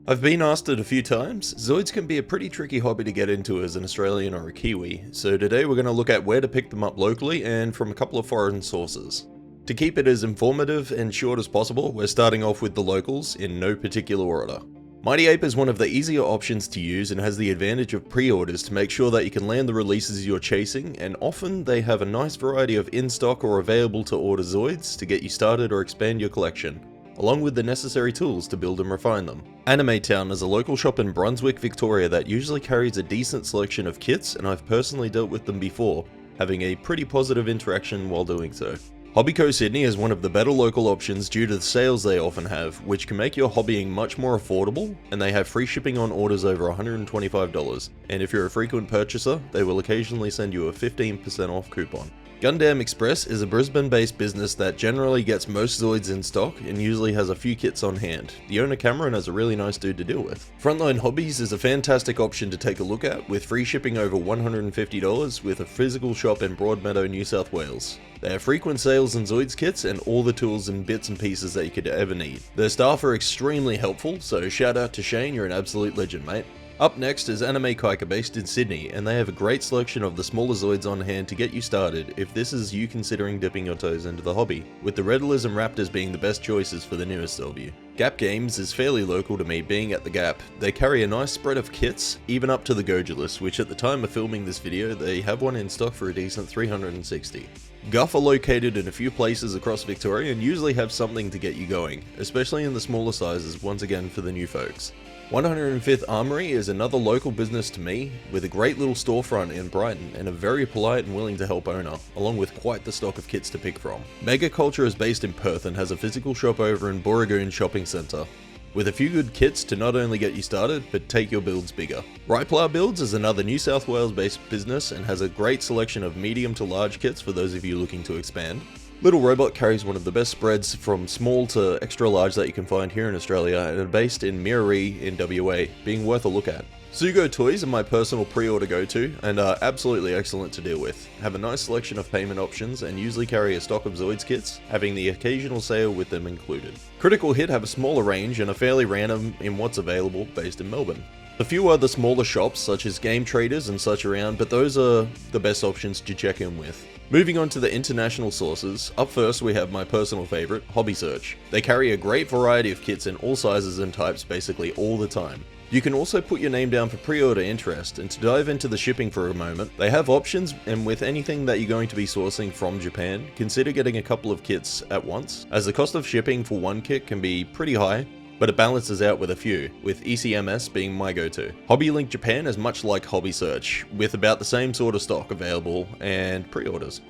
I've been asked it a few times. Zoids can be a pretty tricky hobby to get into as an Australian or a Kiwi, so today we're going to look at where to pick them up locally and from a couple of foreign sources. To keep it as informative and short as possible, we're starting off with the locals in no particular order. Mighty Ape is one of the easier options to use and has the advantage of pre-orders to make sure that you can land the releases you're chasing, and often they have a nice variety of in-stock or available to order Zoids to get you started or expand your collection, along with the necessary tools to build and refine them. Anime Town is a local shop in Brunswick, Victoria that usually carries a decent selection of kits, and I've personally dealt with them before, having a pretty positive interaction while doing so. Hobbyco Sydney is one of the better local options due to the sales they often have, which can make your hobbying much more affordable, and they have free shipping on orders over $125, and if you're a frequent purchaser, they will occasionally send you a 15% off coupon. Gundam Express is a Brisbane-based business that generally gets most Zoids in stock and usually has a few kits on hand. The owner Cameron is a really nice dude to deal with. Frontline Hobbies is a fantastic option to take a look at, with free shipping over $150 with a physical shop in Broadmeadow, New South Wales. They have frequent sales in Zoids kits and all the tools and bits and pieces that you could ever need. Their staff are extremely helpful, so shout out to Shane, you're an absolute legend, mate. Up next is Anime Kaika, based in Sydney, and they have a great selection of the smaller Zoids on hand to get you started if this is you considering dipping your toes into the hobby, with the Redolers and Raptors being the best choices for the newest of you. Gap Games is fairly local to me, being at the Gap. They carry a nice spread of kits, even up to the Gojulus, which at the time of filming this video, they have one in stock for a decent $360. Guff are located in a few places across Victoria and usually have something to get you going, especially in the smaller sizes, once again for the new folks. 105th Armoury is another local business to me, with a great little storefront in Brighton and a very polite and willing to help owner, along with quite the stock of kits to pick from. Megaculture is based in Perth and has a physical shop over in Booragoon Shopping Centre, with a few good kits to not only get you started, but take your builds bigger. Riplar Builds is another New South Wales based business and has a great selection of medium to large kits for those of you looking to expand. Little Robot carries one of the best spreads from small to extra large that you can find here in Australia and are based in Miraree in WA, being worth a look at. Sugo Toys are my personal pre-order go-to and are absolutely excellent to deal with. Have a nice selection of payment options and usually carry a stock of Zoids kits, having the occasional sale with them included. Critical Hit have a smaller range and are fairly random in what's available, based in Melbourne. A few other smaller shops such as Game Traders and such around, but those are the best options to check in with. Moving on to the international sources, up first we have my personal favourite, Hobby Search. They carry a great variety of kits in all sizes and types basically all the time. You can also put your name down for pre-order interest, and to dive into the shipping for a moment, they have options, and with anything that you're going to be sourcing from Japan, consider getting a couple of kits at once, as the cost of shipping for one kit can be pretty high, but it balances out with a few, with ECMS being my go-to. HobbyLink Japan is much like Hobby Search, with about the same sort of stock available and pre-orders.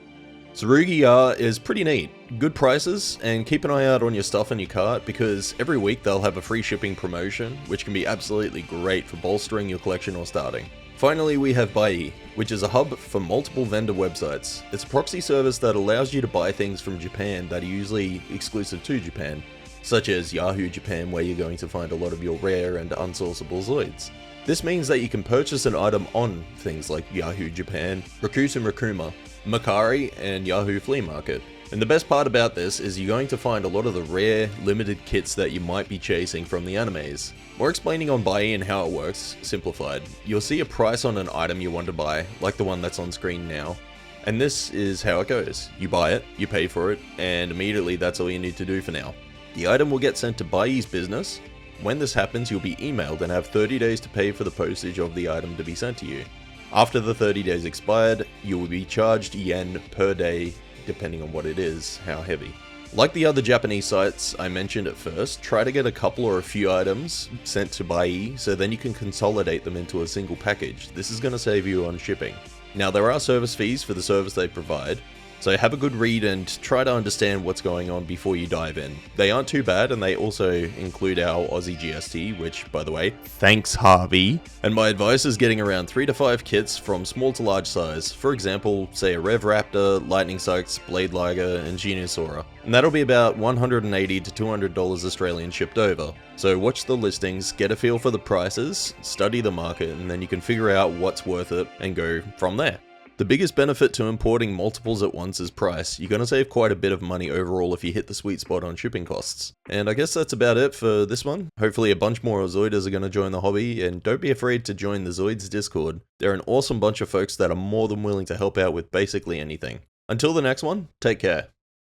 Tsurugi is pretty neat. Good prices, and keep an eye out on your stuff in your cart because every week they'll have a free shipping promotion, which can be absolutely great for bolstering your collection or starting. Finally, we have Bai, which is a hub for multiple vendor websites. It's a proxy service that allows you to buy things from Japan that are usually exclusive to Japan, such as Yahoo Japan, where you're going to find a lot of your rare and unsourceable Zoids. This means that you can purchase an item on things like Yahoo Japan, Rakuten Rakuma, Mercari, and Yahoo Flea Market. And the best part about this is you're going to find a lot of the rare, limited kits that you might be chasing from the animes. More explaining on Bai and how it works, simplified. You'll see a price on an item you want to buy, like the one that's on screen now. And this is how it goes. You buy it, you pay for it, and immediately that's all you need to do for now. The item will get sent to Bai's business. When this happens, you'll be emailed and have 30 days to pay for the postage of the item to be sent to you. After the 30 days expired, you will be charged yen per day, depending on what it is, how heavy. Like the other Japanese sites I mentioned at first, try to get a couple or a few items sent to Bai so then you can consolidate them into a single package. This is going to save you on shipping. Now there are service fees for the service they provide, so have a good read and try to understand what's going on before you dive in. They aren't too bad, and they also include our Aussie GST, which, by the way, thanks Harvey. And my advice is getting around 3 to 5 kits from small to large size. For example, say a Rev Raptor, Lightning Sykes, Blade Liger, and Geniusaura. And that'll be about $180 to $200 Australian shipped over. So watch the listings, get a feel for the prices, study the market, and then you can figure out what's worth it and go from there. The biggest benefit to importing multiples at once is price. You're going to save quite a bit of money overall if you hit the sweet spot on shipping costs. And I guess that's about it for this one. Hopefully a bunch more Zoiders are going to join the hobby, and don't be afraid to join the Zoids Discord. They're an awesome bunch of folks that are more than willing to help out with basically anything. Until the next one, take care.